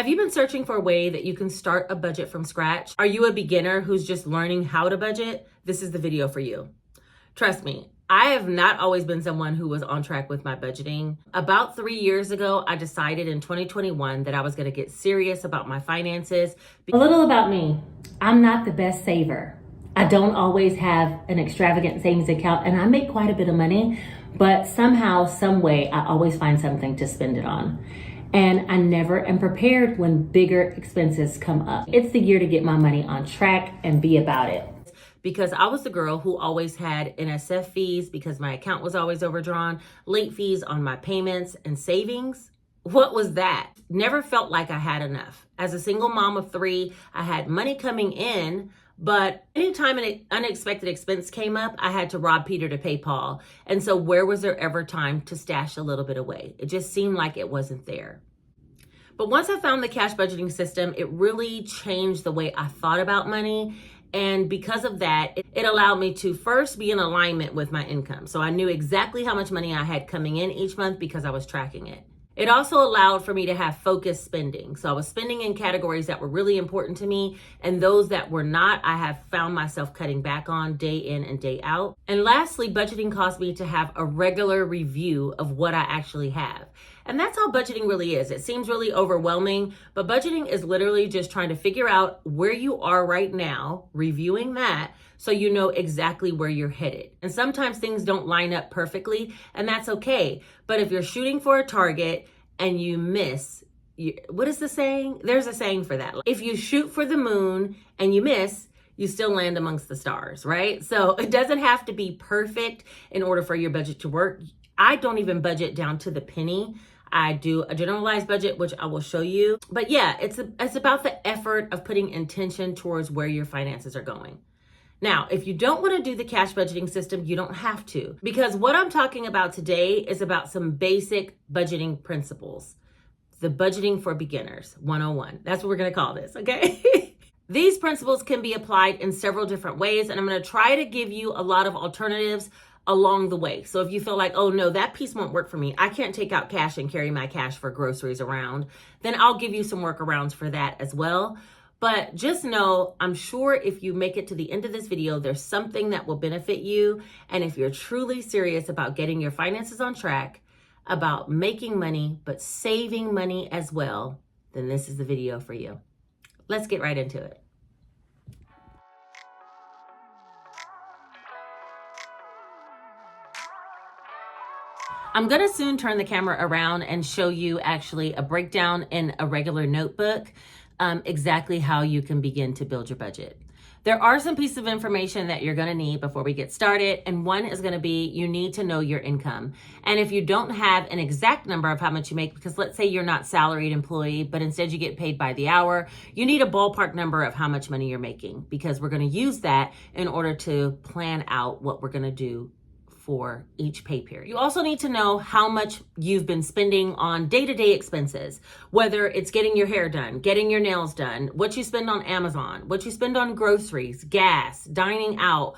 Have you been searching for a way that you can start a budget from scratch? Are you a beginner who's just learning how to budget? This is the video for you. Trust me, I have not always been someone who was on track with my budgeting. About 3 years ago, I decided in 2021 that I was going to get serious about my finances. A little about me. I'm not the best saver. I don't always have an extravagant savings account, and I make quite a bit of money, but somehow, some way, I always find something to spend it on. And I never am prepared when bigger expenses come up. It's the year to get my money on track and be about it. Because I was the girl who always had NSF fees because my account was always overdrawn, late fees on my payments and savings. What was that? Never felt like I had enough. As a single mom of 3, I had money coming in, but anytime an unexpected expense came up, I had to rob Peter to pay Paul. And so where was there ever time to stash a little bit away? It just seemed like it wasn't there. But once I found the cash budgeting system, it really changed the way I thought about money. And because of that, it allowed me to first be in alignment with my income. So I knew exactly how much money I had coming in each month because I was tracking it. It also allowed for me to have focused spending. So I was spending in categories that were really important to me, and those that were not, I have found myself cutting back on day in and day out. And lastly, budgeting caused me to have a regular review of what I actually have. And that's how budgeting really is. It seems really overwhelming, but budgeting is literally just trying to figure out where you are right now, reviewing that, so you know exactly where you're headed. And sometimes things don't line up perfectly, and that's okay. But if you're shooting for a target and you miss, what is the saying? There's a saying for that. If you shoot for the moon and you miss, you still land amongst the stars, right? So it doesn't have to be perfect in order for your budget to work. I don't even budget down to the penny. I do a generalized budget, which I will show you. But yeah, it's about the effort of putting intention towards where your finances are going. Now, if you don't want to do the cash budgeting system, you don't have to, because what I'm talking about today is about some basic budgeting principles. The budgeting for beginners 101. That's what we're going to call this, okay? These principles can be applied in several different ways, and I'm going to try to give you a lot of alternatives along the way. So if you feel like, oh no, that piece won't work for me, I can't take out cash and carry my cash for groceries around, then I'll give you some workarounds for that as well. But just know, I'm sure if you make it to the end of this video, there's something that will benefit you. And if you're truly serious about getting your finances on track, about making money, but saving money as well, then this is the video for you. Let's get right into it. I'm gonna soon turn the camera around and show you actually a breakdown in a regular notebook, exactly how you can begin to build your budget. There are some pieces of information that you're gonna need before we get started, and one is gonna be you need to know your income. And if you don't have an exact number of how much you make, because let's say you're not salaried employee, but instead you get paid by the hour, you need a ballpark number of how much money you're making, because we're gonna use that in order to plan out what we're gonna do for each pay period. You also need to know how much you've been spending on day-to-day expenses, whether it's getting your hair done, getting your nails done, what you spend on Amazon, what you spend on groceries, gas, dining out,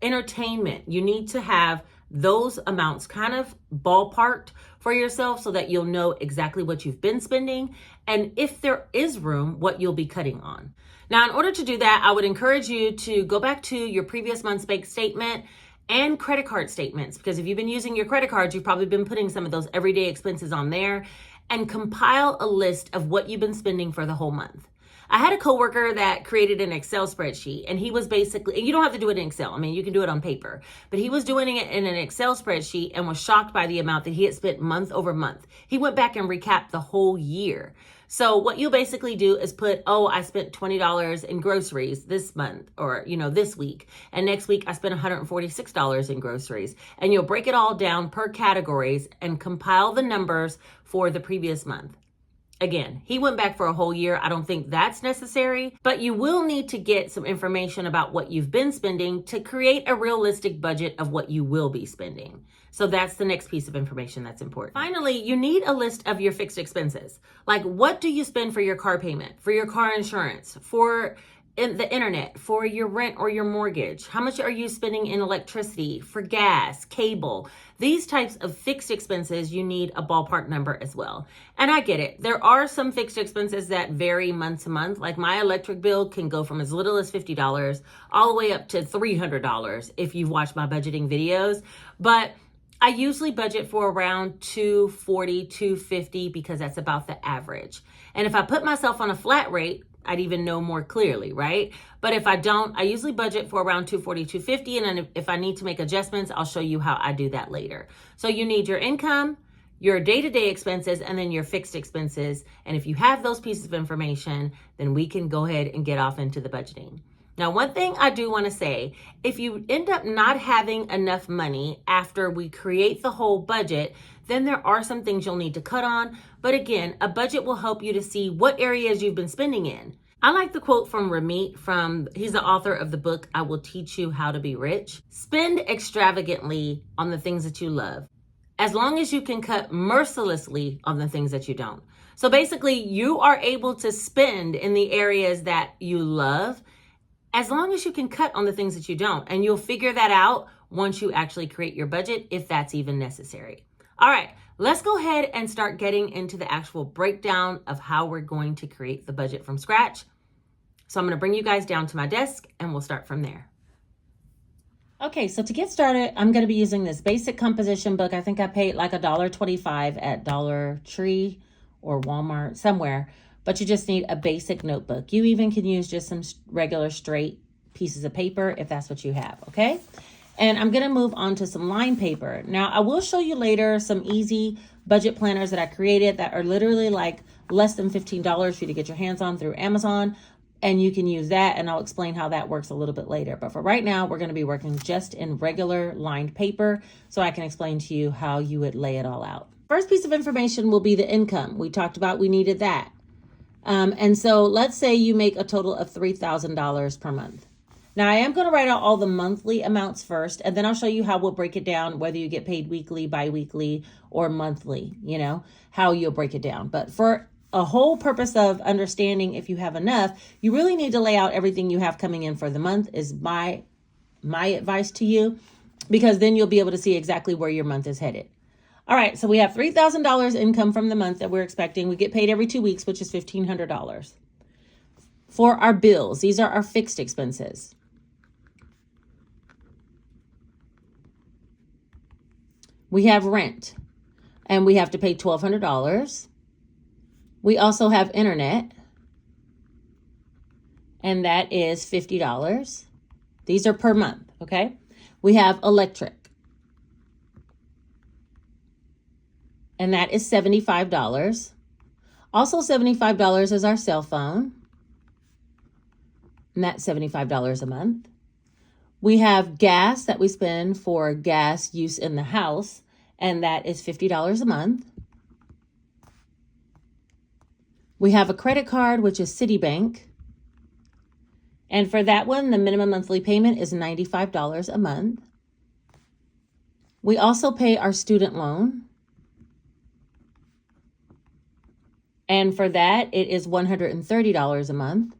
entertainment. You need to have those amounts kind of ballparked for yourself so that you'll know exactly what you've been spending, and if there is room, what you'll be cutting on. Now, in order to do that, I would encourage you to go back to your previous month's bank statement and credit card statements, because if you've been using your credit cards, you've probably been putting some of those everyday expenses on there, and compile a list of what you've been spending for the whole month. I had a coworker that created an Excel spreadsheet, and he was basically, and you don't have to do it in Excel. I mean, you can do it on paper, but he was doing it in an Excel spreadsheet and was shocked by the amount that he had spent month over month. He went back and recapped the whole year. So what you'll basically do is put, oh, I spent $20 in groceries this month, or, this week. And next week I spent $146 in groceries. And you'll break it all down per categories and compile the numbers for the previous month. Again, he went back for a whole year. I don't think that's necessary, but you will need to get some information about what you've been spending to create a realistic budget of what you will be spending. So that's the next piece of information that's important. Finally, you need a list of your fixed expenses. Like, what do you spend for your car payment, for your car insurance, for the internet, for your rent or your mortgage? How much are you spending in electricity, for gas, cable? These types of fixed expenses, you need a ballpark number as well. And I get it. There are some fixed expenses that vary month to month. Like my electric bill can go from as little as $50 all the way up to $300 if you've watched my budgeting videos. But I usually budget for around $240, $250 because that's about the average. And if I put myself on a flat rate, I'd even know more clearly, right? But if I don't, I usually budget for around $240, $250. And then if I need to make adjustments, I'll show you how I do that later. So you need your income, your day-to-day expenses, and then your fixed expenses. And if you have those pieces of information, then we can go ahead and get off into the budgeting. Now, one thing I do want to say, if you end up not having enough money after we create the whole budget, then there are some things you'll need to cut on. But again, a budget will help you to see what areas you've been spending in. I like the quote from Ramit, he's the author of the book, I Will Teach You How to Be Rich. Spend extravagantly on the things that you love, as long as you can cut mercilessly on the things that you don't. So basically, you are able to spend in the areas that you love, as long as you can cut on the things that you don't. And you'll figure that out once you actually create your budget, if that's even necessary. All right, let's go ahead and start getting into the actual breakdown of how we're going to create the budget from scratch. So I'm going to bring you guys down to my desk and we'll start from there. Okay, so to get started, I'm going to be using this basic composition book. I think I paid like $1.25 at Dollar Tree or Walmart, somewhere. But you just need a basic notebook. You even can use just some regular straight pieces of paper if that's what you have, okay? And I'm gonna move on to some line paper. Now, I will show you later some easy budget planners that I created that are literally like less than $15 for you to get your hands on through Amazon. And you can use that, and I'll explain how that works a little bit later. But for right now, we're gonna be working just in regular lined paper so I can explain to you how you would lay it all out. First piece of information will be the income. We talked about we needed that. And so let's say you make a total of $3,000 per month. Now I am going to write out all the monthly amounts first, and then I'll show you how we'll break it down, whether you get paid weekly, bi-weekly, or monthly, how you'll break it down. But for a whole purpose of understanding if you have enough, you really need to lay out everything you have coming in for the month is my advice to you, because then you'll be able to see exactly where your month is headed. All right, so we have $3,000 income from the month that we're expecting. We get paid every 2 weeks, which is $1,500. For our bills, these are our fixed expenses. We have rent, and we have to pay $1,200. We also have internet, and that is $50. These are per month, okay? We have electric, and that is $75. Also $75 is our cell phone, and that's $75 a month. We have gas that we spend for gas use in the house, and that is $50 a month. We have a credit card, which is Citibank, and for that one, the minimum monthly payment is $95 a month. We also pay our student loan, and for that, it is $130 a month.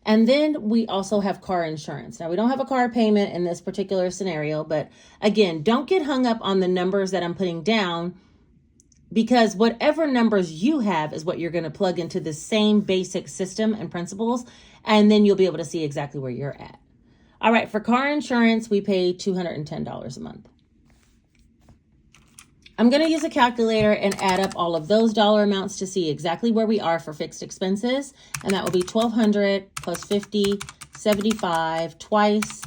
And then we also have car insurance. Now, we don't have a car payment in this particular scenario, but again, don't get hung up on the numbers that I'm putting down, because whatever numbers you have is what you're going to plug into the same basic system and principles, and then you'll be able to see exactly where you're at. All right, for car insurance, we pay $210 a month. I'm going to use a calculator and add up all of those dollar amounts to see exactly where we are for fixed expenses. And that will be $1,200 plus $50, $75, twice,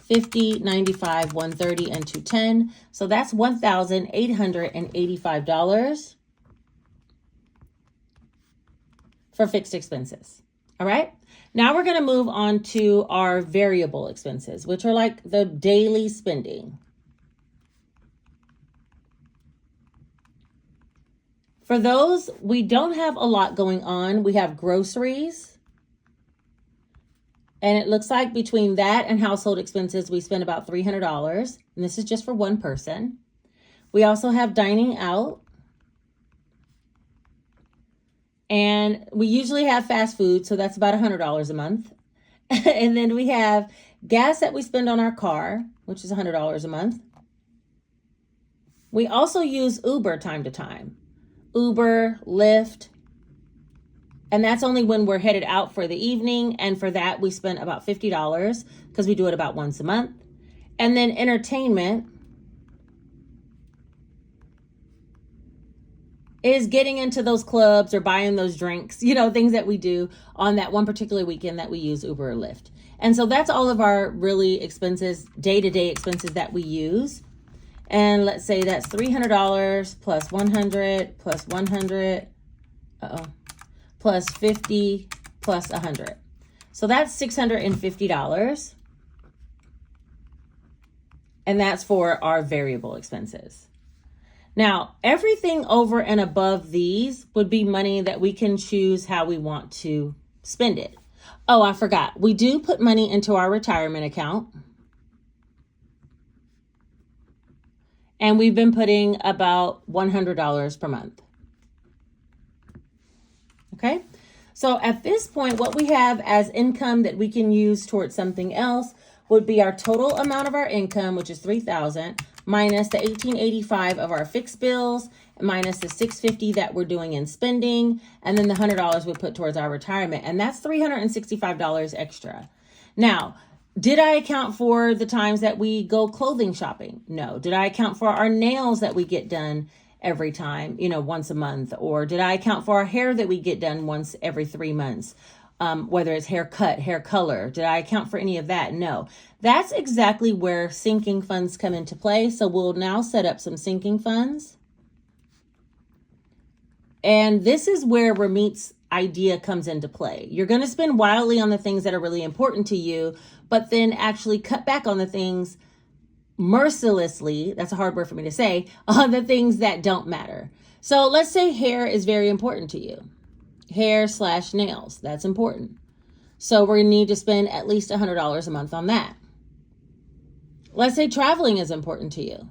$50, $95, $130, and $210. So that's $1,885 for fixed expenses. All right. Now we're going to move on to our variable expenses, which are like the daily spending. For those, we don't have a lot going on. We have groceries. And it looks like between that and household expenses, we spend about $300. And this is just for one person. We also have dining out. And we usually have fast food, so that's about $100 a month. And then we have gas that we spend on our car, which is $100 a month. We also use Uber time to time. Uber, Lyft, and that's only when we're headed out for the evening. And for that, we spend about $50 because we do it about once a month. And then entertainment is getting into those clubs or buying those drinks, things that we do on that one particular weekend that we use Uber or Lyft. And so that's all of our really expenses, day-to-day expenses that we use. And let's say that's $300 plus 100 plus 100, plus 50 plus 100. So that's $650. And that's for our variable expenses. Now, everything over and above these would be money that we can choose how we want to spend it. Oh, I forgot. We do put money into our retirement account. And we've been putting about $100 per month. Okay? So at this point, what we have as income that we can use towards something else would be our total amount of our income, which is $3,000, minus the $1,885 of our fixed bills, minus the $650 that we're doing in spending, and then the $100 we put towards our retirement. And that's $365 extra. Now, did I account for the times that we go clothing shopping? No. Did I account for our nails that we get done every time, once a month? Or did I account for our hair that we get done once every 3 months? Whether it's haircut, hair color. Did I account for any of that? No. That's exactly where sinking funds come into play. So we'll now set up some sinking funds. And this is where Ramit's idea comes into play. You're going to spend wildly on the things that are really important to you, but then actually cut back on the things mercilessly, that's a hard word for me to say, on the things that don't matter. So let's say hair is very important to you. Hair/nails, that's important. So we're going to need to spend at least $100 a month on that. Let's say traveling is important to you.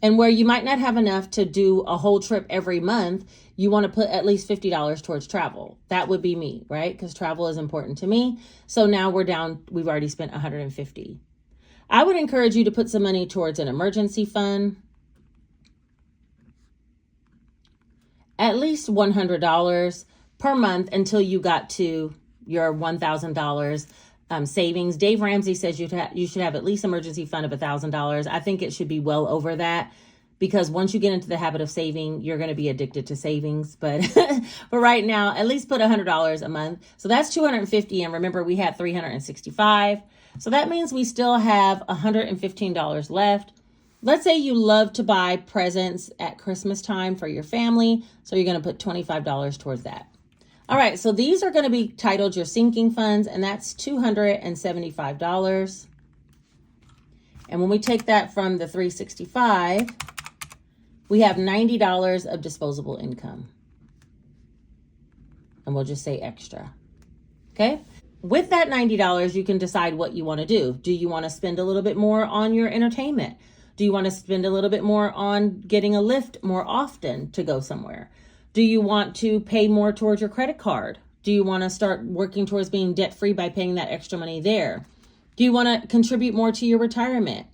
And where you might not have enough to do a whole trip every month, you want to put at least $50 towards travel. That would be me, right? Because travel is important to me. So now we've already spent $150. I would encourage you to put some money towards an emergency fund. At least $100 per month until you got to your $1,000 savings. Dave Ramsey says you should have at least emergency fund of $1,000. I think it should be well over that, because once you get into the habit of saving, you're going to be addicted to savings. But but right now, at least put $100 a month. So that's $250. And remember, we had $365. So that means we still have $115 left. Let's say you love to buy presents at Christmas time for your family. So you're going to put $25 towards that. All right, so these are going to be titled your sinking funds, and that's $275. And when we take that from the $365, we have $90 of disposable income. And we'll just say extra. Okay? With that $90, you can decide what you want to do. Do you want to spend a little bit more on your entertainment? Do you want to spend a little bit more on getting a Lyft more often to go somewhere? Do you want to pay more towards your credit card? Do you want to start working towards being debt-free by paying that extra money there? Do you want to contribute more to your retirement?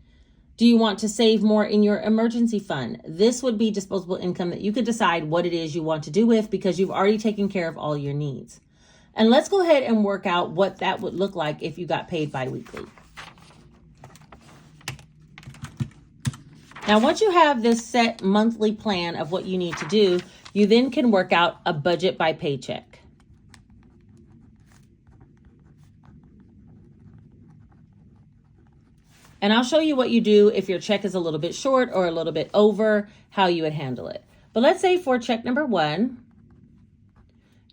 Do you want to save more in your emergency fund? This would be disposable income that you could decide what it is you want to do with, because you've already taken care of all your needs. And let's go ahead and work out what that would look like if you got paid bi-weekly. Now, once you have this set monthly plan of what you need to do, you then can work out a budget by paycheck. And I'll show you what you do if your check is a little bit short or a little bit over, how you would handle it. But let's say for check number 1,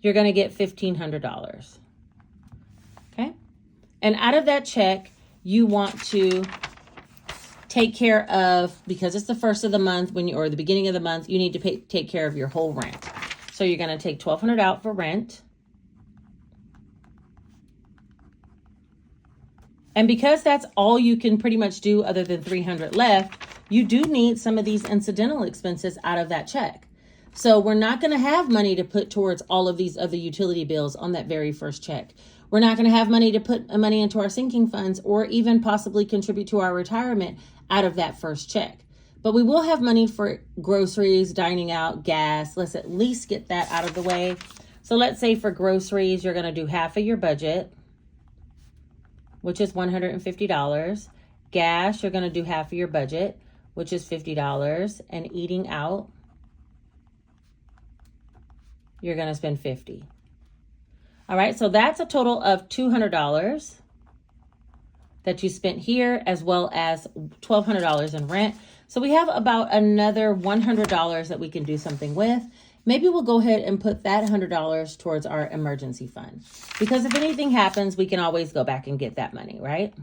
you're going to get $1,500. Okay? And out of that check, you want to take care of, because it's the first of the month or the beginning of the month, you need to take care of your whole rent. So you're going to take $1,200 out for rent. And because that's all you can pretty much do other than $300 left, you do need some of these incidental expenses out of that check. So we're not going to have money to put towards all of these other utility bills on that very first check. We're not going to have money to put money into our sinking funds or even possibly contribute to our retirement out of that first check. But we will have money for groceries, dining out, gas. Let's at least get that out of the way. So let's say for groceries, you're going to do half of your budget, which is $150. Gas, you're going to do half of your budget, which is $50. And eating out, you're going to spend $50. All right, so that's a total of $200 that you spent here, as well as $1,200 in rent. So we have about another $100 that we can do something with. Maybe we'll go ahead and put that $100 towards our emergency fund, because if anything happens, we can always go back and get that money, right?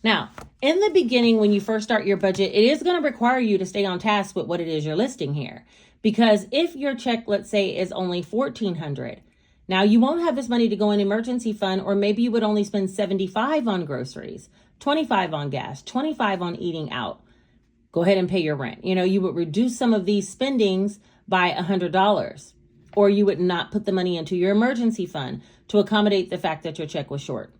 Now, in the beginning, when you first start your budget, it is going to require you to stay on task with what it is you're listing here. Because if your check, let's say, is only $1,400, now you won't have this money to go in emergency fund, or maybe you would only spend $75 on groceries, $25 on gas, $25 on eating out. Go ahead and pay your rent. You know, you would reduce some of these spendings by $100, or you would not put the money into your emergency fund to accommodate the fact that your check was short.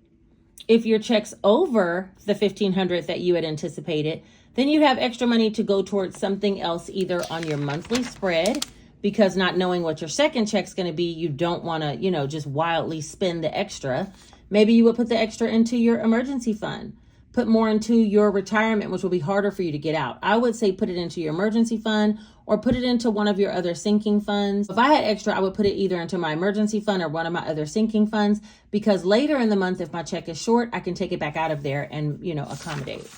If your check's over the $1,500 that you had anticipated, then you have extra money to go towards something else, either on your monthly spread, because not knowing what your second check's going to be, you don't want to, just wildly spend the extra. Maybe you would put the extra into your emergency fund, put more into your retirement, which will be harder for you to get out. I would say put it into your emergency fund or put it into one of your other sinking funds. If I had extra, I would put it either into my emergency fund or one of my other sinking funds, because later in the month, if my check is short, I can take it back out of there and, accommodate.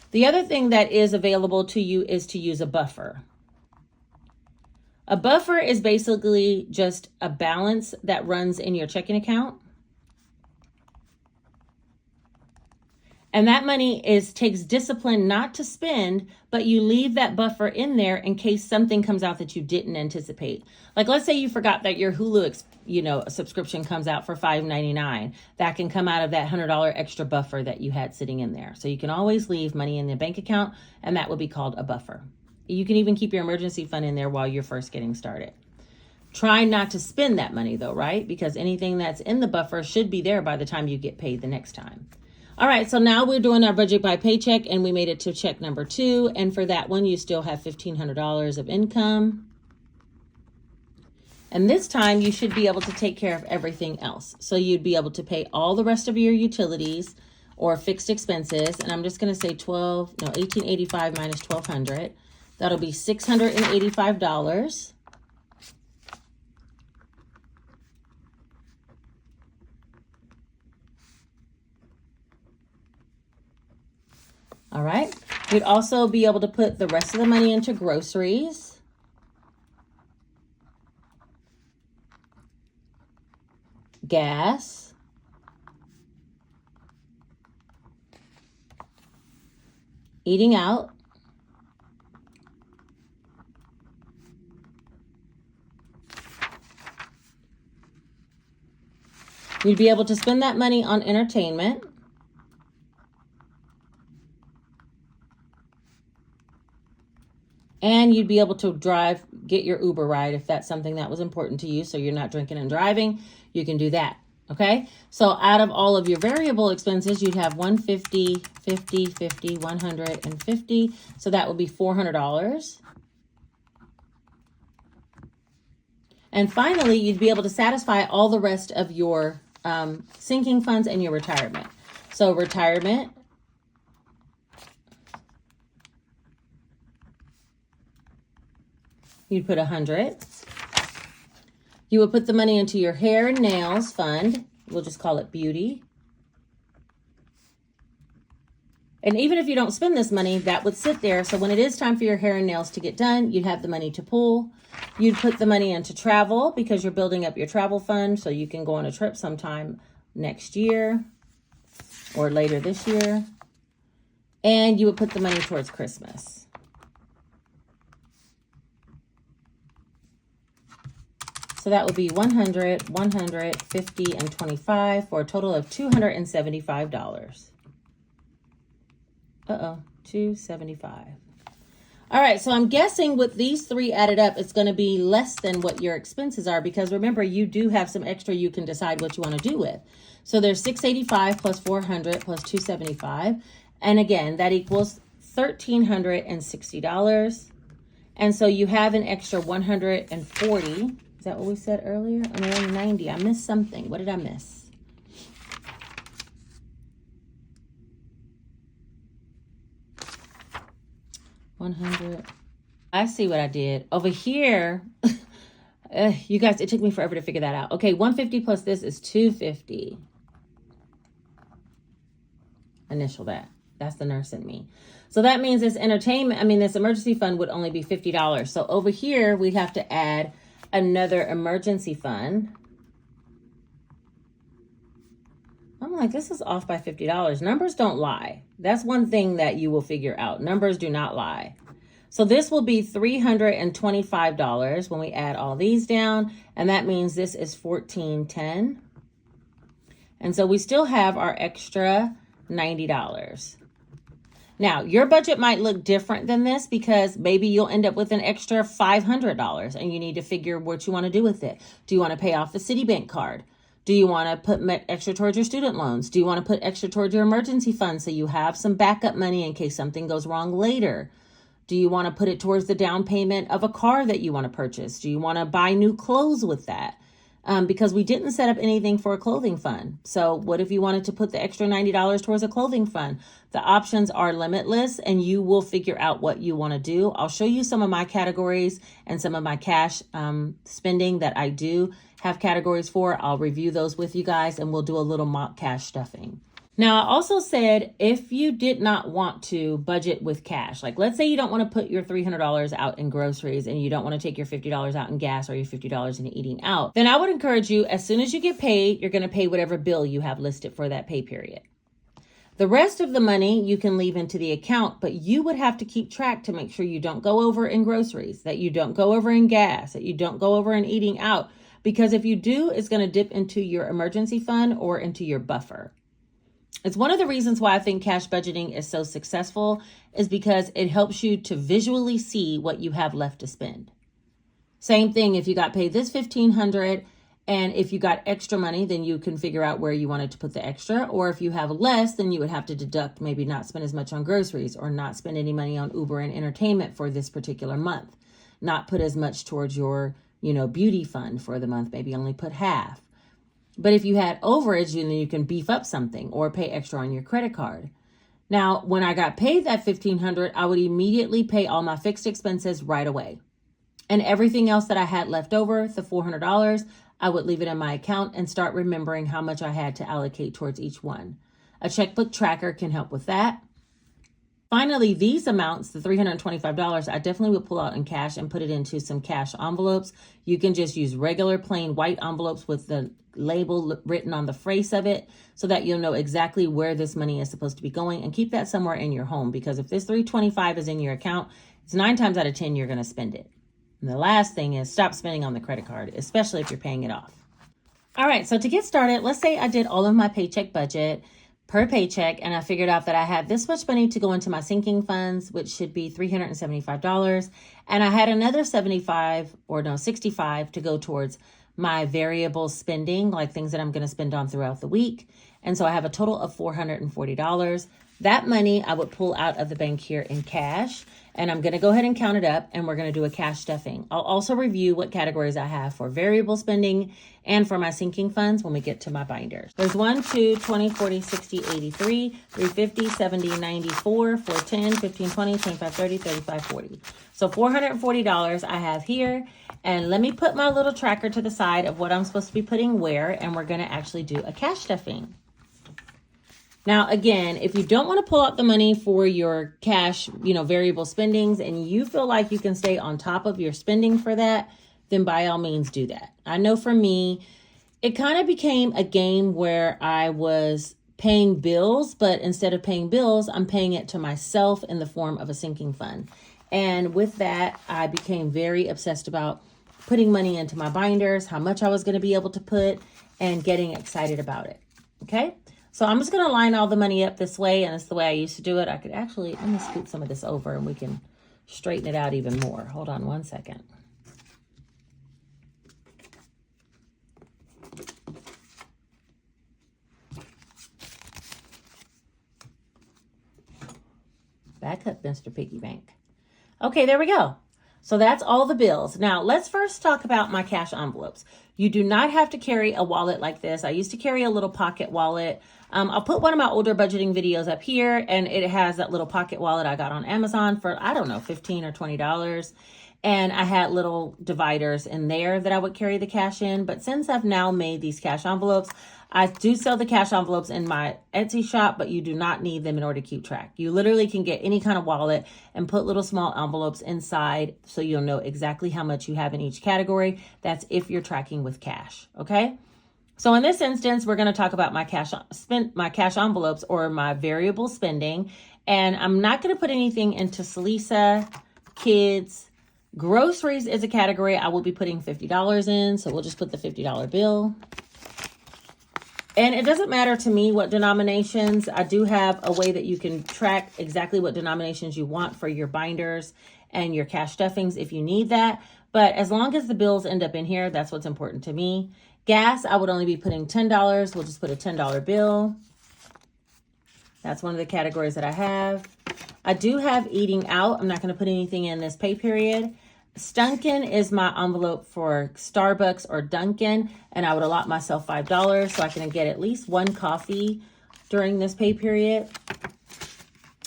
The other thing that is available to you is to use a buffer. A buffer is basically just a balance that runs in your checking account. And that money takes discipline not to spend, but you leave that buffer in there in case something comes out that you didn't anticipate. Like, let's say you forgot that your Hulu, subscription comes out for $5.99. That can come out of that $100 extra buffer that you had sitting in there. So you can always leave money in the bank account, and that would be called a buffer. You can even keep your emergency fund in there while you're first getting started. Try not to spend that money though, right? Because anything that's in the buffer should be there by the time you get paid the next time. All right, so now we're doing our budget by paycheck, and we made it to check number 2. And for that one, you still have $1,500 of income. And this time you should be able to take care of everything else. So you'd be able to pay all the rest of your utilities or fixed expenses. And I'm just going to say $1,885 minus $1,200. That'll be $685. All right. You'd also be able to put the rest of the money into groceries. Gas. Eating out. You'd be able to spend that money on entertainment. And you'd be able to get your Uber ride if that's something that was important to you. So you're not drinking and driving, you can do that. Okay. So out of all of your variable expenses, you'd have 150, 50, 50, 150. So that would be $400. And finally, you'd be able to satisfy all the rest of your sinking funds and your retirement. So retirement, you'd put 100. You would put the money into your hair and nails fund. We'll just call it beauty. And even if you don't spend this money, that would sit there. So when it is time for your hair and nails to get done, you'd have the money to pull. You'd put the money into travel because you're building up your travel fund so you can go on a trip sometime next year or later this year. And you would put the money towards Christmas. So that would be 100, 100, 50, and 25 for a total of $275. 275. All right, so I'm guessing with these three added up, it's going to be less than what your expenses are, because remember, you do have some extra you can decide what you want to do with. So there's 685 plus 400 plus 275. And again, that equals $1,360. And so you have an extra 140. Is that what we said earlier? Oh, no, 90. I missed something. What did I miss? 100. I see what I did. Over here, you guys, it took me forever to figure that out. Okay, 150 plus this is 250. Initial that. That's the nurse in me. So that means this this emergency fund would only be $50. So over here, we'd have to add another emergency fund. I'm like, this is off by $50. Numbers don't lie. That's one thing that you will figure out. Numbers do not lie. So this will be $325 when we add all these down. And that means this is $1,410. And so we still have our extra $90. Now, your budget might look different than this, because maybe you'll end up with an extra $500 and you need to figure what you want to do with it. Do you want to pay off the Citibank card? Do you want to put extra towards your student loans? Do you want to put extra towards your emergency fund so you have some backup money in case something goes wrong later? Do you want to put it towards the down payment of a car that you want to purchase? Do you want to buy new clothes with that? Because we didn't set up anything for a clothing fund. So what if you wanted to put the extra $90 towards a clothing fund? The options are limitless, and you will figure out what you want to do. I'll show you some of my categories and some of my cash spending that I do have categories for. I'll review those with you guys, and we'll do a little mock cash stuffing. Now, I also said if you did not want to budget with cash, like let's say you don't want to put your $300 out in groceries and you don't want to take your $50 out in gas or your $50 in eating out, then I would encourage you, as soon as you get paid, you're going to pay whatever bill you have listed for that pay period. The rest of the money you can leave into the account, but you would have to keep track to make sure you don't go over in groceries, that you don't go over in gas, that you don't go over in eating out, because if you do, it's going to dip into your emergency fund or into your buffer. It's one of the reasons why I think cash budgeting is so successful, is because it helps you to visually see what you have left to spend. Same thing, if you got paid this $1,500, and if you got extra money, then you can figure out where you wanted to put the extra. Or if you have less, then you would have to deduct, maybe not spend as much on groceries, or not spend any money on Uber and entertainment for this particular month. Not put as much towards your, beauty fund for the month, maybe only put half. But if you had overage, then you can beef up something or pay extra on your credit card. Now, when I got paid that $1,500, I would immediately pay all my fixed expenses right away. And everything else that I had left over, the $400, I would leave it in my account and start remembering how much I had to allocate towards each one. A checkbook tracker can help with that. Finally, these amounts, the $325, I definitely would pull out in cash and put it into some cash envelopes. You can just use regular plain white envelopes with the label written on the face of it, so that you'll know exactly where this money is supposed to be going, and keep that somewhere in your home, because if this $325 is in your account, it's 9 times out of 10 you're going to spend it. And the last thing is stop spending on the credit card, especially if you're paying it off. All right, so to get started, let's say I did all of my paycheck budget per paycheck, and I figured out that I had this much money to go into my sinking funds, which should be $375, and I had another $65 to go towards my variable spending, like things that I'm going to spend on throughout the week. And so I have a total of $440. That money I would pull out of the bank here in cash, and I'm going to go ahead and count it up, and we're going to do a cash stuffing. I'll also review what categories I have for variable spending and for my sinking funds when we get to my binders. There's 1, 2, 20, 40, 60, 83, 350, 70, 94, 410, 15, 20, 25, 30, 35, 40. So $440 I have here. And let me put my little tracker to the side of what I'm supposed to be putting where, and we're going to actually do a cash stuffing. Now, again, if you don't want to pull out the money for your cash, variable spendings, and you feel like you can stay on top of your spending for that, then by all means do that. I know for me, it kind of became a game where I was paying bills, but instead of paying bills, I'm paying it to myself in the form of a sinking fund. And with that, I became very obsessed about putting money into my binders, how much I was going to be able to put, and getting excited about it. Okay? So I'm just going to line all the money up this way, and it's the way I used to do it. I could actually, let me scoot some of this over and we can straighten it out even more. Hold on one second. Back up, Mr. Piggy Bank. Okay, there we go. So that's all the bills. Now, let's first talk about my cash envelopes. You do not have to carry a wallet like this. I used to carry a little pocket wallet. I'll put one of my older budgeting videos up here, and it has that little pocket wallet I got on Amazon for, I don't know, $15 or $20. And I had little dividers in there that I would carry the cash in. But since I've now made these cash envelopes, I do sell the cash envelopes in my Etsy shop, but you do not need them in order to keep track. You literally can get any kind of wallet and put little small envelopes inside so you'll know exactly how much you have in each category. That's if you're tracking with cash, okay? So in this instance, we're going to talk about my cash envelopes or my variable spending. And I'm not going to put anything into Salisa, kids. Groceries is a category I will be putting $50 in. So we'll just put the $50 bill. And it doesn't matter to me what denominations. I do have a way that you can track exactly what denominations you want for your binders and your cash stuffings if you need that. But as long as the bills end up in here, that's what's important to me. Gas, I would only be putting $10. We'll just put a $10 bill. That's one of the categories that I have. I do have eating out. I'm not going to put anything in this pay period. Stunkin is my envelope for Starbucks or Dunkin', and I would allot myself $5 so I can get at least one coffee during this pay period.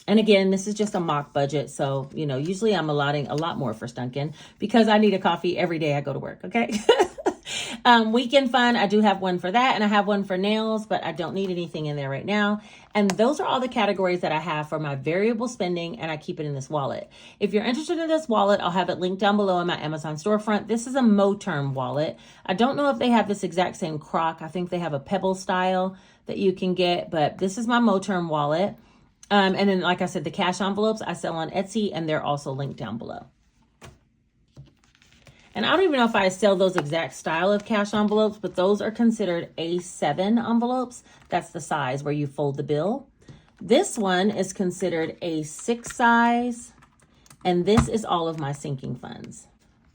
And again, this is just a mock budget, so, you know, usually I'm allotting a lot more for Stunkin' because I need a coffee every day I go to work, okay? Weekend fun, I do have one for that, and I have one for nails, but I don't need anything in there right now. And those are all the categories that I have for my variable spending, and I keep it in this wallet. If you're interested in this wallet, I'll have it linked down below in my Amazon storefront. This is a Moterm wallet. I don't know if they have this exact same crock. I think they have a Pebble style that you can get, but this is my Moterm wallet. And then, like I said, the cash envelopes I sell on Etsy, and they're also linked down below. And I don't even know if I sell those exact style of cash envelopes, but those are considered A7 envelopes. That's the size where you fold the bill. This one is considered A6 size, and this is all of my sinking funds.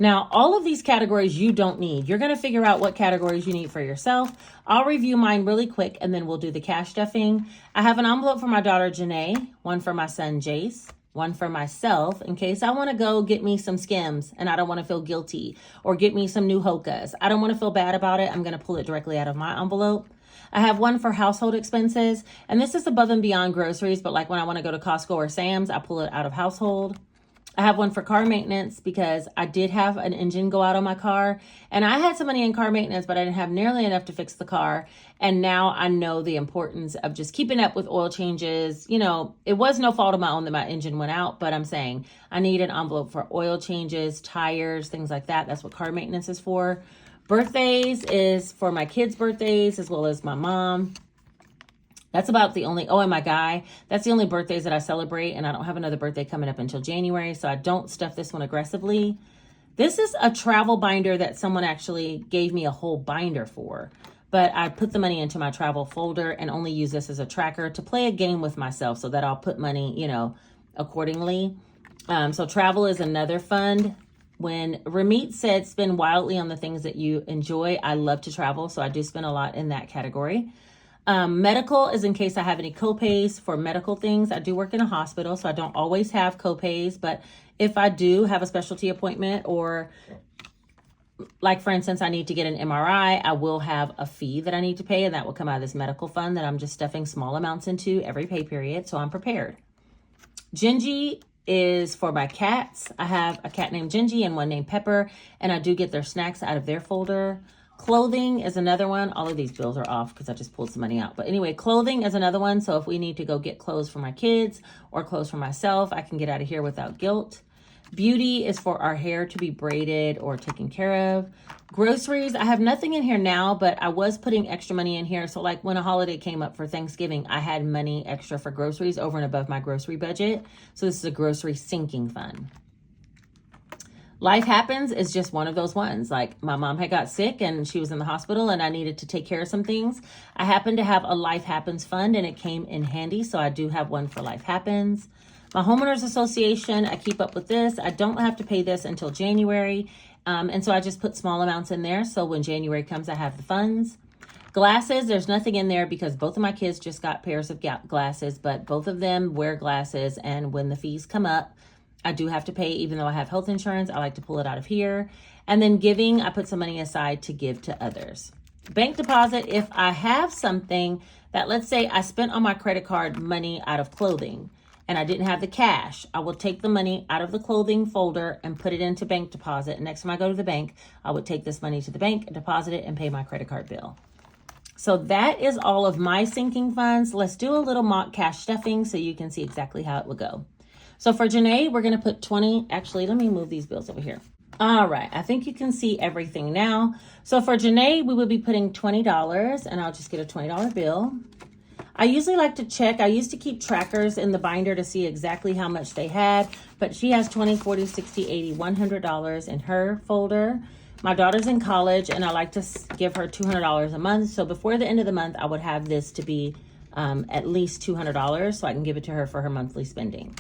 Now, all of these categories you don't need. You're going to figure out what categories you need for yourself. I'll review mine really quick, and then we'll do the cash stuffing. I have an envelope for my daughter, Janae, one for my son, Jace, one for myself in case I want to go get me some Skims and I don't want to feel guilty, or get me some new Hokas. I don't want to feel bad about it. I'm going to pull it directly out of my envelope. I have one for household expenses, and this is above and beyond groceries, but like when I want to go to Costco or Sam's, I pull it out of household. I have one for car maintenance because I did have an engine go out on my car, and I had some money in car maintenance, but I didn't have nearly enough to fix the car. And now I know the importance of just keeping up with oil changes. You know, it was no fault of my own that my engine went out, but I'm saying I need an envelope for oil changes, tires, things like that. That's what car maintenance is for. Birthdays is for my kids' birthdays as well as my mom. That's about the only, and my guy, that's the only birthdays that I celebrate, and I don't have another birthday coming up until January, so I don't stuff this one aggressively. This is a travel binder that someone actually gave me a whole binder for, but I put the money into my travel folder and only use this as a tracker to play a game with myself so that I'll put money, you know, accordingly. So travel is another fund. When Ramit said spend wildly on the things that you enjoy, I love to travel, so I do spend a lot in that category. Medical is in case I have any copays for medical things. I do work in a hospital, so I don't always have copays, but if I do have a specialty appointment, or like for instance, I need to get an MRI, I will have a fee that I need to pay, and that will come out of this medical fund that I'm just stuffing small amounts into every pay period, so I'm prepared. Gingy is for my cats. I have a cat named Gingy and one named Pepper, and I do get their snacks out of their folder. Clothing is another one. All of these bills are off because I just pulled some money out. But anyway, clothing is another one. So if we need to go get clothes for my kids or clothes for myself, I can get out of here without guilt. Beauty is for our hair to be braided or taken care of. Groceries, I have nothing in here now, but I was putting extra money in here. So like when a holiday came up for Thanksgiving, I had money extra for groceries over and above my grocery budget. So this is a grocery sinking fund. Life happens is just one of those ones. Like my mom had got sick and she was in the hospital and I needed to take care of some things. I happen to have a Life Happens fund and it came in handy. So I do have one for Life Happens. My homeowners association, I keep up with this. I don't have to pay this until January. And so I just put small amounts in there. So when January comes, I have the funds. Glasses, there's nothing in there because both of my kids just got pairs of glasses, but both of them wear glasses. And when the fees come up, I do have to pay, even though I have health insurance. I like to pull it out of here. And then giving, I put some money aside to give to others. Bank deposit, if I have something that, let's say I spent on my credit card money out of clothing and I didn't have the cash, I will take the money out of the clothing folder and put it into bank deposit. And next time I go to the bank, I would take this money to the bank, deposit it, and pay my credit card bill. So that is all of my sinking funds. Let's do a little mock cash stuffing so you can see exactly how it would go. So for Janae, we're going to put 20. Actually, let me move these bills over here. All right. I think you can see everything now. So for Janae, we would be putting $20 and I'll just get a $20 bill. I usually like to check. I used to keep trackers in the binder to see exactly how much they had, but she has $20, $40, $60, $80, $100 in her folder. My daughter's in college and I like to give her $200 a month. So before the end of the month, I would have this to be at least $200 so I can give it to her for her monthly spending.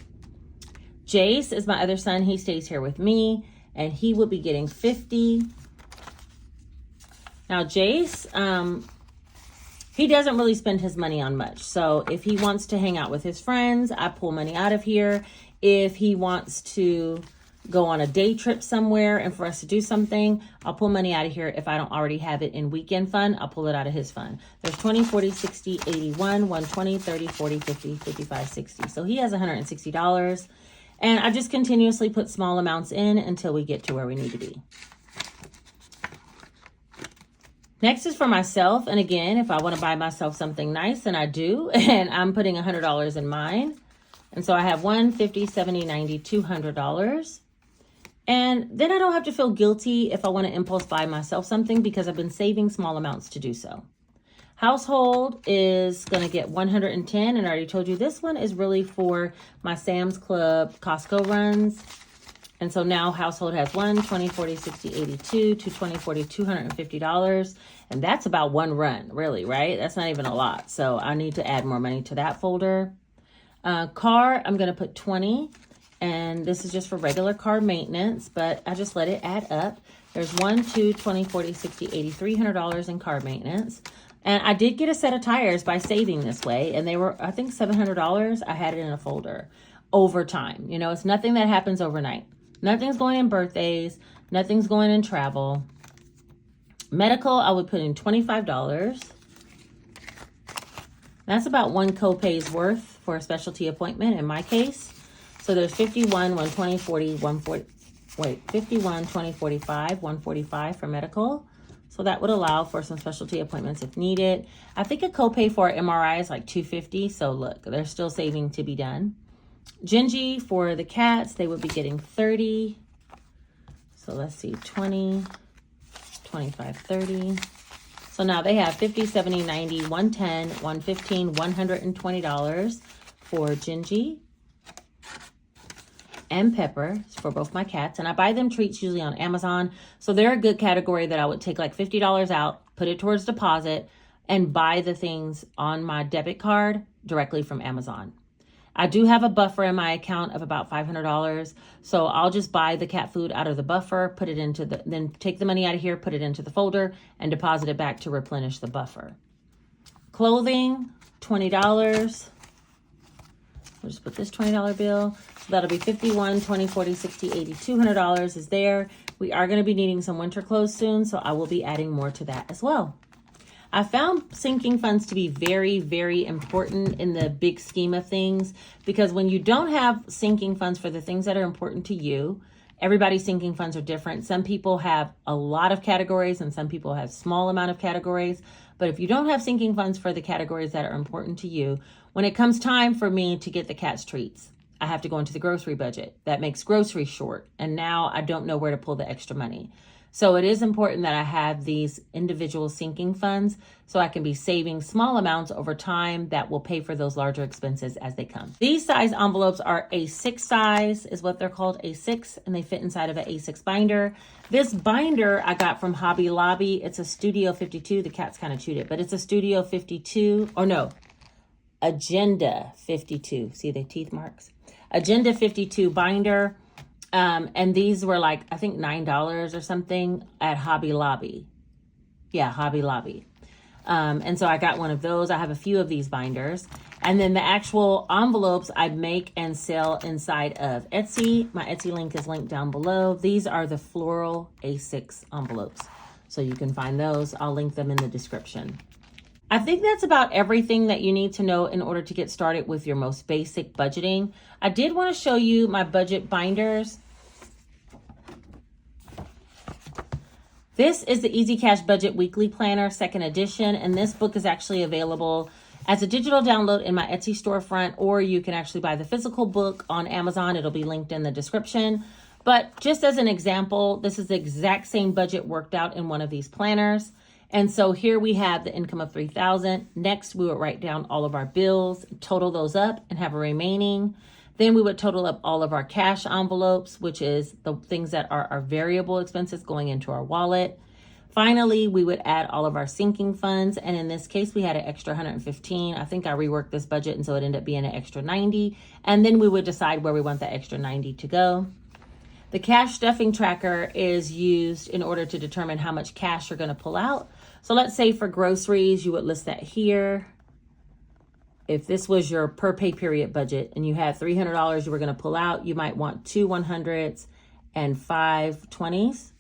Jace is my other son. He stays here with me and he will be getting $50. Now Jace, he doesn't really spend his money on much. So if he wants to hang out with his friends, I pull money out of here. If he wants to go on a day trip somewhere and for us to do something, I'll pull money out of here. If I don't already have it in weekend fund, I'll pull it out of his fund. There's 20, 40, 60, 81, 120, 30, 40, 50, 55, 60. So he has $160. And I just continuously put small amounts in until we get to where we need to be. Next is for myself. And again, if I want to buy myself something nice, and I do, and I'm putting $100 in mine. And so I have $1, $50, $70, $90, $200. And then I don't have to feel guilty if I want to impulse buy myself something because I've been saving small amounts to do so. Household is going to get 110. And I already told you this one is really for my Sam's Club Costco runs. And so now household has 1, 20, 40, 60, 82, 220, 40, $250. And that's about one run, really, right? That's not even a lot. So I need to add more money to that folder. Car, I'm going to put 20. And this is just for regular car maintenance, but I just let it add up. There's 1, 2, 20, 40, 60, 80, $300 in car maintenance. And I did get a set of tires by saving this way. And they were, I think, $700. I had it in a folder over time. You know, it's nothing that happens overnight. Nothing's going in birthdays. Nothing's going in travel. Medical, I would put in $25. That's about one copay's worth for a specialty appointment in my case. So there's 51, 120, 40, 140, 51, 20, 45, 145 for medical. So that would allow for some specialty appointments if needed. I think a copay for MRI is like $250. So look, there's still saving to be done. Gingy for the cats, they would be getting 30. So let's see, 20, 25, 30. So now they have 50, 70, 90, 110, 115, $120 for Gingy and Pepper for both my cats. And I buy them treats usually on Amazon. So they're a good category that I would take like $50 out, put it towards deposit, and buy the things on my debit card directly from Amazon. I do have a buffer in my account of about $500. So I'll just buy the cat food out of the buffer, put it into the, then take the money out of here, put it into the folder and deposit it back to replenish the buffer. Clothing, $20. We'll just put this $20 bill. So that'll be 51, 20, 40, 60, 80, $200 is there. We are going to be needing some winter clothes soon. So I will be adding more to that as well. I found sinking funds to be very, very important in the big scheme of things, because when you don't have sinking funds for the things that are important to you, everybody's sinking funds are different. Some people have a lot of categories and some people have small amount of categories. But if you don't have sinking funds for the categories that are important to you, when it comes time for me to get the cat's treats, I have to go into the grocery budget. That makes groceries short. And now I don't know where to pull the extra money. So it is important that I have these individual sinking funds so I can be saving small amounts over time that will pay for those larger expenses as they come. These size envelopes are A6 size, is what they're called, A6, and they fit inside of an A6 binder. This binder I got from Hobby Lobby. It's a Studio 52. The cat's kind of chewed it, but it's a Studio 52, or no, Agenda 52. See the teeth marks? Agenda 52 binder. And these were like, I think $9 or something at Hobby Lobby. Yeah, Hobby Lobby. And so I got one of those. I have a few of these binders. And then the actual envelopes I make and sell inside of Etsy. My Etsy link is linked down below. These are the floral A6 envelopes. So you can find those. I'll link them in the description. I think that's about everything that you need to know in order to get started with your most basic budgeting. I did want to show you my budget binders. This is the Easy Cash Budget Weekly Planner, 2nd edition, and this book is actually available as a digital download in my Etsy storefront, or you can actually buy the physical book on Amazon. It'll be linked in the description. But just as an example, this is the exact same budget worked out in one of these planners. And so here we have the income of $3,000. Next, we would write down all of our bills, total those up, and have a remaining. Then we would total up all of our cash envelopes, which is the things that are our variable expenses going into our wallet. Finally, we would add all of our sinking funds. And in this case, we had an extra 115. I think I reworked this budget, and so it ended up being an extra 90. And then we would decide where we want the extra 90 to go. The cash stuffing tracker is used in order to determine how much cash you're going to pull out. So let's say for groceries, you would list that here. If this was your per pay period budget and you had $300 you were going to pull out, you might want 2 100s and 5 20s.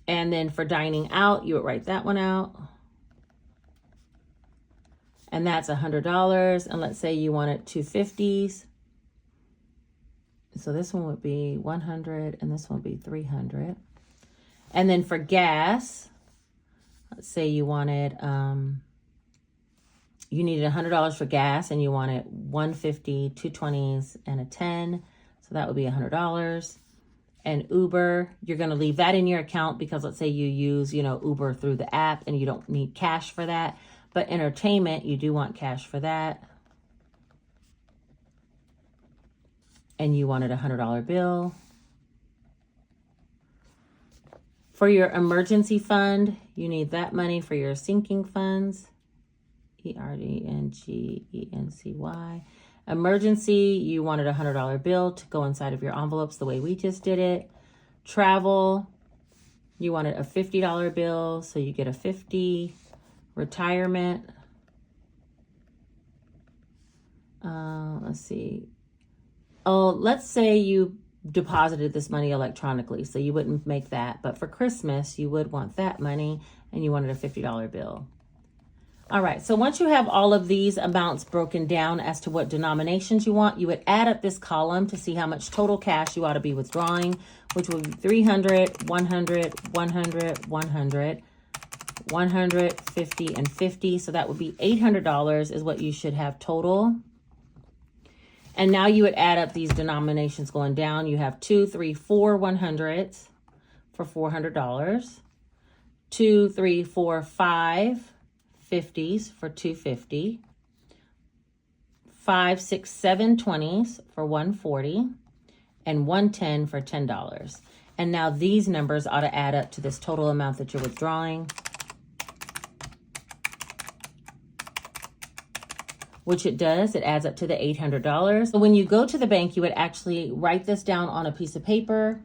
And then for dining out, you would write that one out. And that's $100. And let's say you wanted 2 50s. So this one would be 100 and this one would be 300. And then for gas, let's say you wanted, you needed $100 for gas and you wanted 150, 2 20s, and a 10. So that would be $100. And Uber, you're going to leave that in your account because let's say you use, Uber through the app and you don't need cash for that. But entertainment, you do want cash for that. And you wanted a $100 bill. For your emergency fund, you need that money for your sinking funds. ERDNGENCY. Emergency, you wanted a $100 bill to go inside of your envelopes the way we just did it. Travel, you wanted a $50 bill, so you get a 50. Retirement, let's see. Oh, let's say you deposited this money electronically, so you wouldn't make that. But for Christmas, you would want that money, and you wanted a $50 bill. All right, so once you have all of these amounts broken down as to what denominations you want, you would add up this column to see how much total cash you ought to be withdrawing, which would be 300, 100, 100, 100, 100, 50, and 50. So that would be $800 is what you should have total. And now you would add up these denominations going down. You have 2, 3, 4 100s for $400. 2, 3, 4, 5 50s for $250. 5, 6, 7 20s for $140. And 110 for $10. And now these numbers ought to add up to this total amount that you're withdrawing, which it does. It adds up to the $800. So when you go to the bank, you would actually write this down on a piece of paper.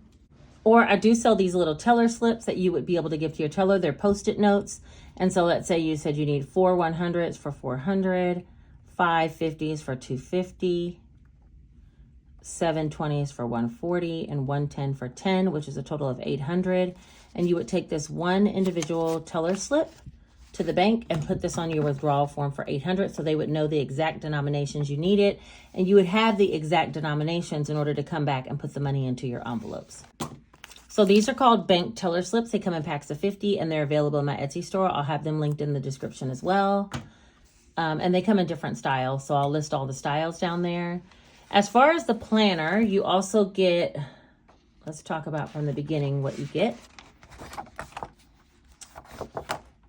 Or I do sell these little teller slips that you would be able to give to your teller. They're Post-it notes. And so let's say you said you need 4 100s for $400, 5 50s for $250, 7 20s for $140, and 110 for $10, which is a total of $800. And you would take this one individual teller slip to the bank and put this on your withdrawal form for $800, so they would know the exact denominations you needed, and you would have the exact denominations in order to come back and put the money into your envelopes. So these are called bank teller slips. They come in packs of 50 and they're available in my Etsy store. I'll have them linked in the description as well. And they come in different styles, so I'll list all the styles down there. As far as the planner, you also get, let's talk about from the beginning what you get.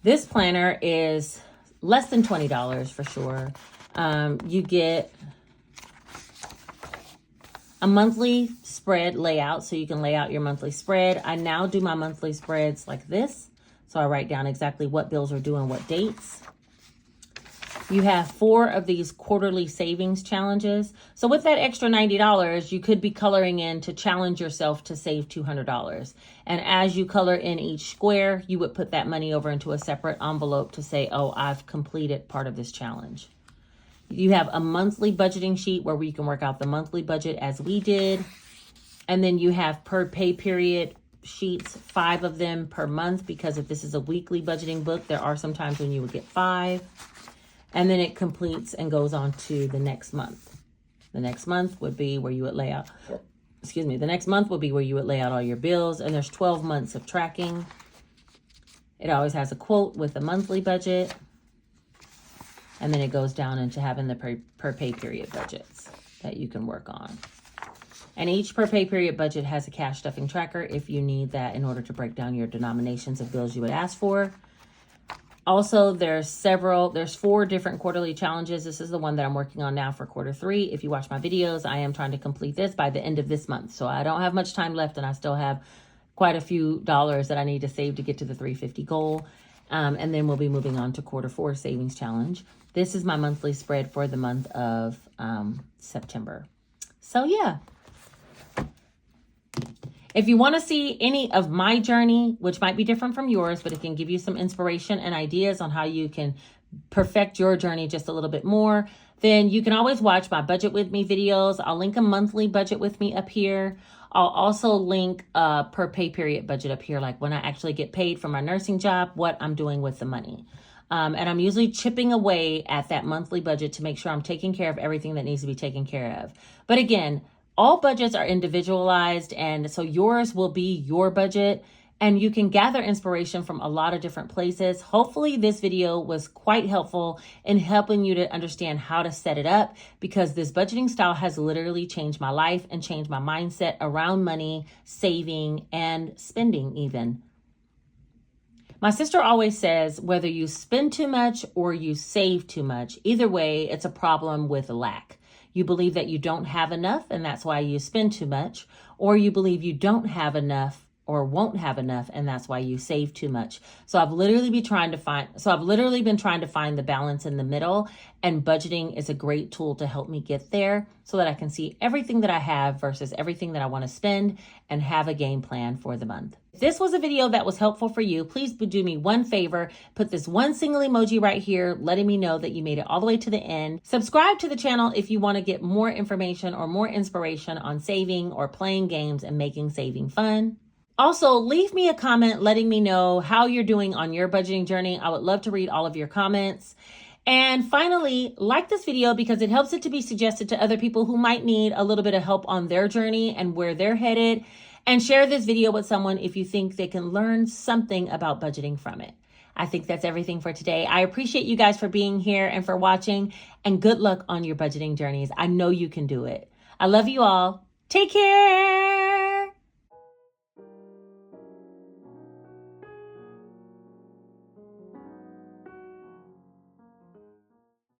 This planner is less than $20 for sure. You get a monthly spread layout, so you can lay out your monthly spread. I now do my monthly spreads like this. So I write down exactly what bills are due and what dates. You have 4 of these quarterly savings challenges. So with that extra $90, you could be coloring in to challenge yourself to save $200. And as you color in each square, you would put that money over into a separate envelope to say, oh, I've completed part of this challenge. You have a monthly budgeting sheet where we can work out the monthly budget as we did. And then you have per pay period sheets, 5 of them per month, because if this is a weekly budgeting book, there are some times when you would get 5. And then it completes and goes on to the next month. The next month would be where you would lay out, the next month would be where you would lay out all your bills, and there's 12 months of tracking. It always has a quote with the monthly budget. And then it goes down into having the per pay period budgets that you can work on. And each per pay period budget has a cash stuffing tracker if you need that in order to break down your denominations of bills you would ask for. Also, there's 4 different quarterly challenges. This is the one that I'm working on now for quarter 3. If you watch my videos, I am trying to complete this by the end of this month. So I don't have much time left, and I still have quite a few dollars that I need to save to get to the $350 goal. And then we'll be moving on to quarter 4 savings challenge. This is my monthly spread for the month of September. So yeah. If you want to see any of my journey, which might be different from yours, but it can give you some inspiration and ideas on how you can perfect your journey just a little bit more, then you can always watch my Budget With Me videos. I'll link a monthly Budget With Me up here. I'll also link a per pay period budget up here, like when I actually get paid for my nursing job, what I'm doing with the money. And I'm usually chipping away at that monthly budget to make sure I'm taking care of everything that needs to be taken care of. But again, all budgets are individualized, and so yours will be your budget, and you can gather inspiration from a lot of different places. Hopefully this video was quite helpful in helping you to understand how to set it up, because this budgeting style has literally changed my life and changed my mindset around money, saving, and spending even. My sister always says, whether you spend too much or you save too much, either way, it's a problem with lack. You believe that you don't have enough, and that's why you spend too much, or you believe you don't have enough or won't have enough, and that's why you save too much. So I've literally been trying to find the balance in the middle, and budgeting is a great tool to help me get there so that I can see everything that I have versus everything that I want to spend and have a game plan for the month. If this was a video that was helpful for you, please do me one favor. Put this one single emoji right here, letting me know that you made it all the way to the end. Subscribe to the channel if you want to get more information or more inspiration on saving or playing games and making saving fun. Also, leave me a comment letting me know how you're doing on your budgeting journey. I would love to read all of your comments. And finally, like this video because it helps it to be suggested to other people who might need a little bit of help on their journey and where they're headed. And share this video with someone if you think they can learn something about budgeting from it. I think that's everything for today. I appreciate you guys for being here and for watching, and good luck on your budgeting journeys. I know you can do it. I love you all. Take care.